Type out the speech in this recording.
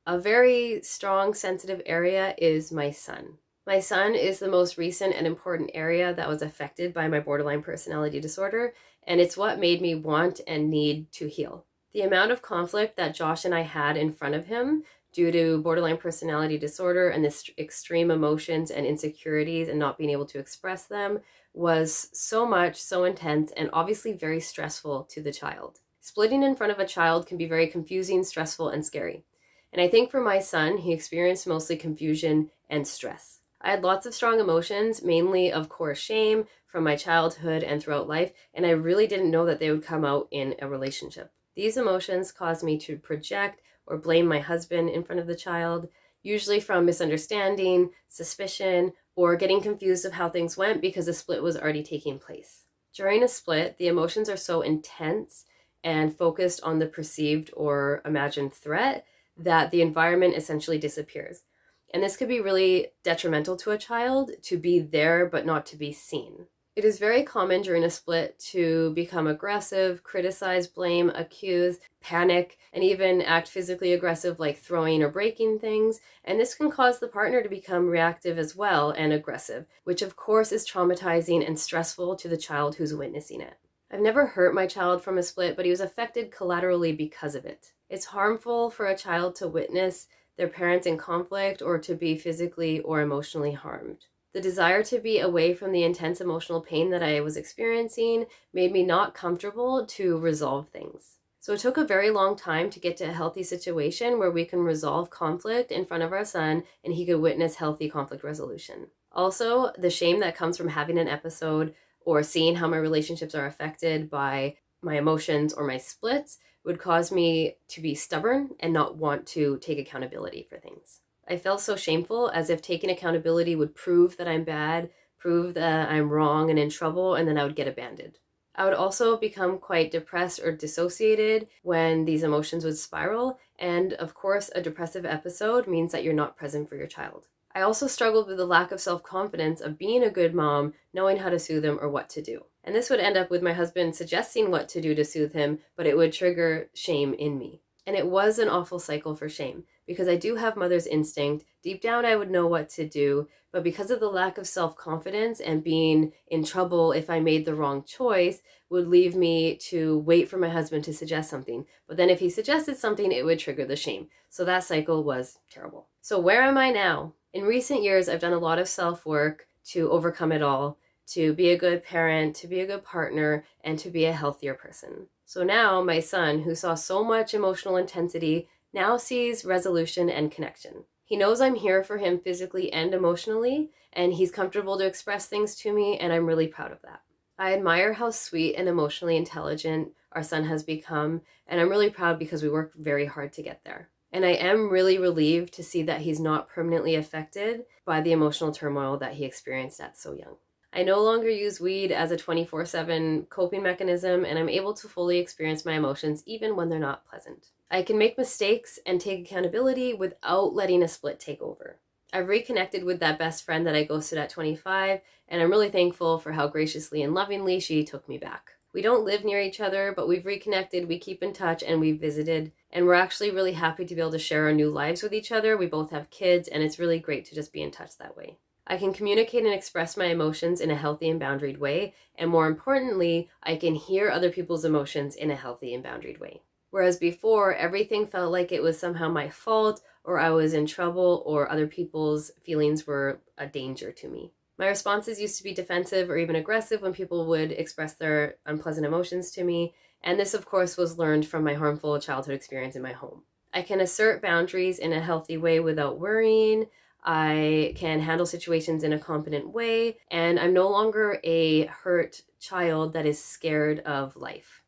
A very strong sensitive area is my son. My son is the most recent and important area that was affected by my borderline personality disorder, and it's what made me want and need to heal. The amount of conflict that Josh and I had in front of him due to borderline personality disorder and this extreme emotions and insecurities and not being able to express them was so much, so intense, and obviously very stressful to the child. Splitting in front of a child can be very confusing, stressful, and scary. And I think for my son, he experienced mostly confusion and stress. I had lots of strong emotions, mainly, of course, shame from my childhood and throughout life, and I really didn't know that they would come out in a relationship. These emotions caused me to project or blame my husband in front of the child, usually from misunderstanding, suspicion, or getting confused of how things went because the split was already taking place. During a split, the emotions are so intense and focused on the perceived or imagined threat that the environment essentially disappears. And this could be really detrimental to a child to be there but not to be seen. It is very common during a split to become aggressive, criticize, blame, accuse, panic, and even act physically aggressive like throwing or breaking things. And this can cause the partner to become reactive as well and aggressive, which of course is traumatizing and stressful to the child who's witnessing it. I've never hurt my child from a split, but he was affected collaterally because of it. It's harmful for a child to witness their parents in conflict or to be physically or emotionally harmed. The desire to be away from the intense emotional pain that I was experiencing made me not comfortable to resolve things. So it took a very long time to get to a healthy situation where we can resolve conflict in front of our son and he could witness healthy conflict resolution. Also, the shame that comes from having an episode or seeing how my relationships are affected by my emotions or my splits would cause me to be stubborn and not want to take accountability for things. I felt so shameful, as if taking accountability would prove that I'm bad, prove that I'm wrong and in trouble, and then I would get abandoned. I would also become quite depressed or dissociated when these emotions would spiral, and of course, a depressive episode means that you're not present for your child. I also struggled with the lack of self-confidence of being a good mom, knowing how to soothe him or what to do. And this would end up with my husband suggesting what to do to soothe him, but it would trigger shame in me. And it was an awful cycle for shame, because I do have mother's instinct. Deep down, I would know what to do, but because of the lack of self-confidence and being in trouble if I made the wrong choice, would leave me to wait for my husband to suggest something. But then if he suggested something, it would trigger the shame. So that cycle was terrible. So where am I now? In recent years, I've done a lot of self-work to overcome it all, to be a good parent, to be a good partner, and to be a healthier person. So now my son, who saw so much emotional intensity, now sees resolution and connection. He knows I'm here for him physically and emotionally, and he's comfortable to express things to me, and I'm really proud of that. I admire how sweet and emotionally intelligent our son has become, and I'm really proud because we worked very hard to get there. And I am really relieved to see that he's not permanently affected by the emotional turmoil that he experienced at so young. I no longer use weed as a 24/7 coping mechanism, and I'm able to fully experience my emotions even when they're not pleasant. I can make mistakes and take accountability without letting a split take over. I've reconnected with that best friend that I ghosted at 25, and I'm really thankful for how graciously and lovingly she took me back. We don't live near each other, but we've reconnected, we keep in touch, and we've visited, and we're actually really happy to be able to share our new lives with each other. We both have kids, and it's really great to just be in touch that way. I can communicate and express my emotions in a healthy and boundaried way, and more importantly, I can hear other people's emotions in a healthy and boundaried way. Whereas before, everything felt like it was somehow my fault, or I was in trouble, or other people's feelings were a danger to me. My responses used to be defensive or even aggressive when people would express their unpleasant emotions to me, and this of course was learned from my harmful childhood experience in my home. I can assert boundaries in a healthy way without worrying. I can handle situations in a competent way, and I'm no longer a hurt child that is scared of life.